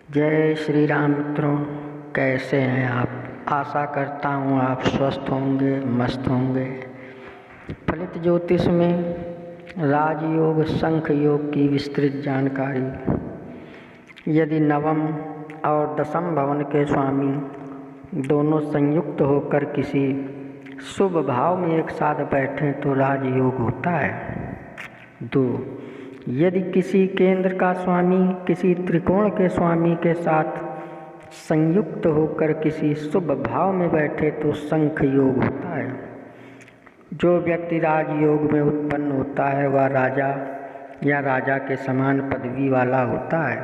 जय श्री राम मित्रों, कैसे हैं आप। आशा करता हूँ आप स्वस्थ होंगे, मस्त होंगे। फलित ज्योतिष में राजयोग शंख योग की विस्तृत जानकारी। यदि नवम और दशम भवन के स्वामी दोनों संयुक्त होकर किसी शुभ भाव में एक साथ बैठें तो राजयोग होता है। 2. यदि किसी केंद्र का स्वामी किसी त्रिकोण के स्वामी के साथ संयुक्त होकर किसी शुभ भाव में बैठे तो शंख योग होता है। जो व्यक्ति राजयोग में उत्पन्न होता है वह राजा या राजा के समान पदवी वाला होता है।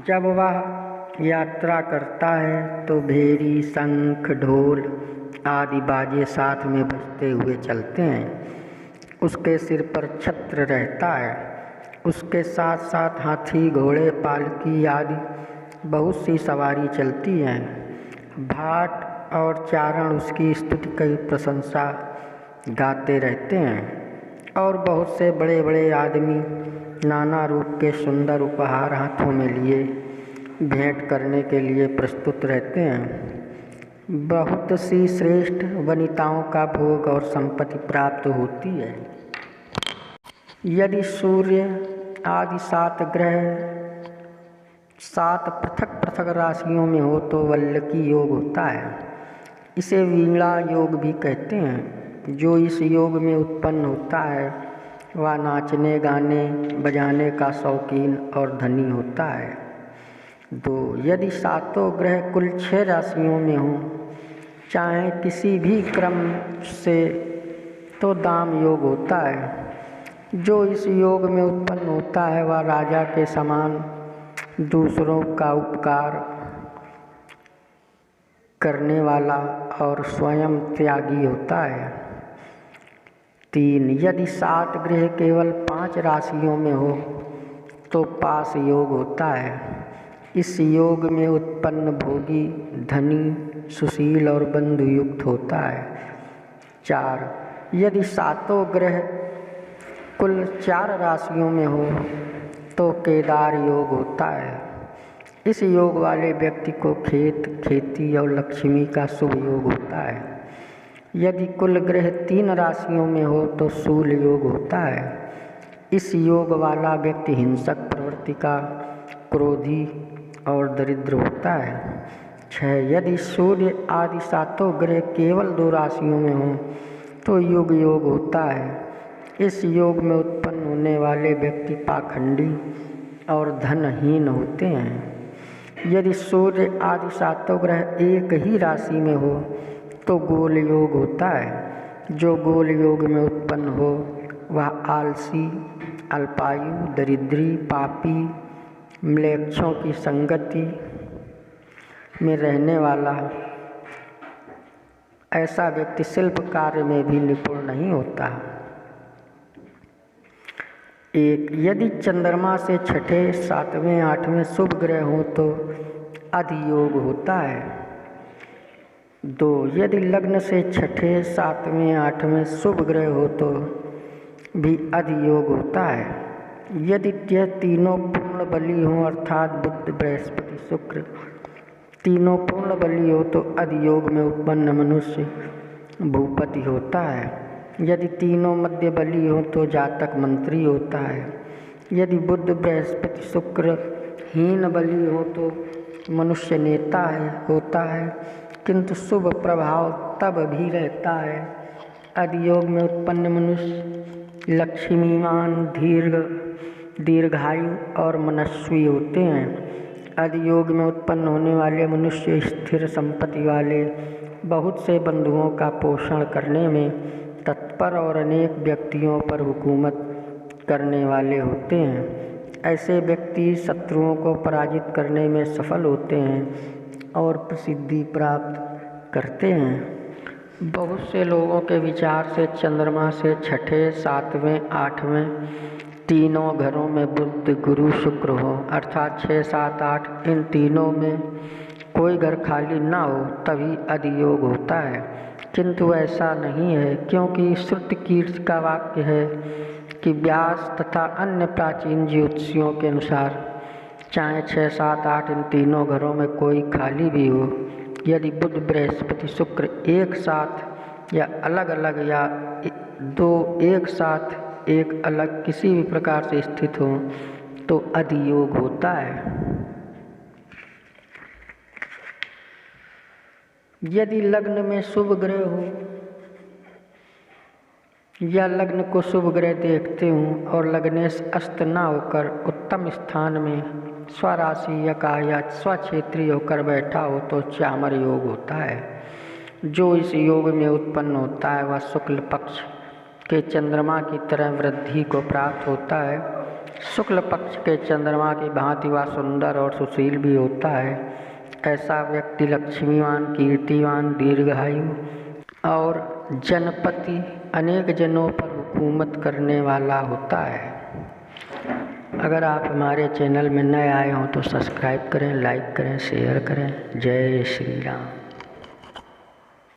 जब वह यात्रा करता है तो भेरी, शंख, ढोल आदि बाजे साथ में बजते हुए चलते हैं। उसके सिर पर छत्र रहता है। उसके साथ साथ हाथी, घोड़े, पालकी आदि बहुत सी सवारी चलती हैं। भाट और चारण उसकी स्तुति की प्रशंसा गाते रहते हैं और बहुत से बड़े बड़े आदमी नाना रूप के सुंदर उपहार हाथों में लिए भेंट करने के लिए प्रस्तुत रहते हैं। बहुत सी श्रेष्ठ वनिताओं का भोग और संपत्ति प्राप्त होती है। यदि सूर्य आदि 7 ग्रह 7 पृथक पृथक राशियों में हो तो वल्लकी योग होता है। इसे वीणा योग भी कहते हैं। जो इस योग में उत्पन्न होता है वह नाचने, गाने, बजाने का शौकीन और धनी होता है। 2. यदि 7 ग्रह कुल 6 राशियों में हों, चाहे किसी भी क्रम से, तो दाम योग होता है। जो इस योग में उत्पन्न होता है वह राजा के समान दूसरों का उपकार करने वाला और स्वयं त्यागी होता है। 3. यदि 7 ग्रह केवल 5 राशियों में हो तो पास योग होता है। इस योग में उत्पन्न भोगी धनी, सुशील और बंधुयुक्त होता है। 4. यदि 7 ग्रह कुल 4 राशियों में हो तो केदार योग होता है। इस योग वाले व्यक्ति को खेत, खेती और लक्ष्मी का शुभ योग होता है। यदि कुल ग्रह 3 राशियों में हो तो शूल योग होता है। इस योग वाला व्यक्ति हिंसक प्रवृत्ति का, क्रोधी और दरिद्र होता है। 6. यदि सूर्य आदि 7 ग्रह केवल 2 राशियों में हों तो युग योग होता है। इस योग में उत्पन्न होने वाले व्यक्ति पाखंडी और धनहीन होते हैं। यदि सूर्य आदि 7 ग्रह एक ही राशि में हो तो गोल योग होता है। जो गोल योग में उत्पन्न हो वह आलसी, अल्पायु, दरिद्री, पापी, म्लेच्छों की संगति में रहने वाला ऐसा व्यक्ति शिल्प कार्य में भी निपुण नहीं होता। 1. यदि चंद्रमा से 6ठे, 7वें, 8वें शुभ ग्रह हो तो अधियोग होता है। 2. यदि लग्न से 6ठे, 7वें, 8वें शुभ ग्रह हो तो भी अधियोग होता है। यदि यह तीनों पूर्ण बली हों अर्थात बुध, बृहस्पति, शुक्र तीनों पूर्ण बली हो तो अधियोग में उत्पन्न मनुष्य भूपति होता है। यदि तीनों मध्य बली हो तो जातक मंत्री होता है। यदि बुध, बृहस्पति, शुक्र हीन बली हो तो मनुष्य नेता होता है, किंतु शुभ प्रभाव तब भी रहता है। अधियोग में उत्पन्न मनुष्य लक्ष्मीमान, दीर्घायु और मनस्वी होते हैं। अधियोग में उत्पन्न होने वाले मनुष्य स्थिर संपत्ति वाले, बहुत से बंधुओं का पोषण करने में तत्पर और अनेक व्यक्तियों पर हुकूमत करने वाले होते हैं। ऐसे व्यक्ति शत्रुओं को पराजित करने में सफल होते हैं और प्रसिद्धि प्राप्त करते हैं। बहुत से लोगों के विचार से चंद्रमा से 6ठे, 7वें, 8वें तीनों घरों में बुध, गुरु, शुक्र हो अर्थात 6, 7, 8 इन तीनों में कोई घर खाली ना हो तभी अधियोग होता है। किंतु ऐसा नहीं है, क्योंकि श्रुति कीर्ति का वाक्य है कि व्यास तथा अन्य प्राचीन ज्योतिषियों के अनुसार चाहे 6, 7, 8 इन तीनों घरों में कोई खाली भी हो, यदि बुध, बृहस्पति, शुक्र एक साथ या अलग अलग या दो एक साथ एक अलग किसी भी प्रकार से स्थित हो तो अधियोग होता है। यदि लग्न में शुभ ग्रह हो या लग्न को शुभ ग्रह देखते हूँ और लग्नेश अस्त न होकर उत्तम स्थान में स्वराशि या स्वक्षेत्रीय होकर बैठा हो तो चामर योग होता है। जो इस योग में उत्पन्न होता है वह शुक्ल पक्ष के चंद्रमा की तरह वृद्धि को प्राप्त होता है। शुक्ल पक्ष के चंद्रमा की भांति वह सुंदर और सुशील भी होता है। ऐसा व्यक्ति लक्ष्मीवान, कीर्तिवान, दीर्घायु और जनपति, अनेक जनों पर हुकूमत करने वाला होता है। अगर आप हमारे चैनल में नए आए हों तो सब्सक्राइब करें, लाइक करें, शेयर करें। जय श्री राम।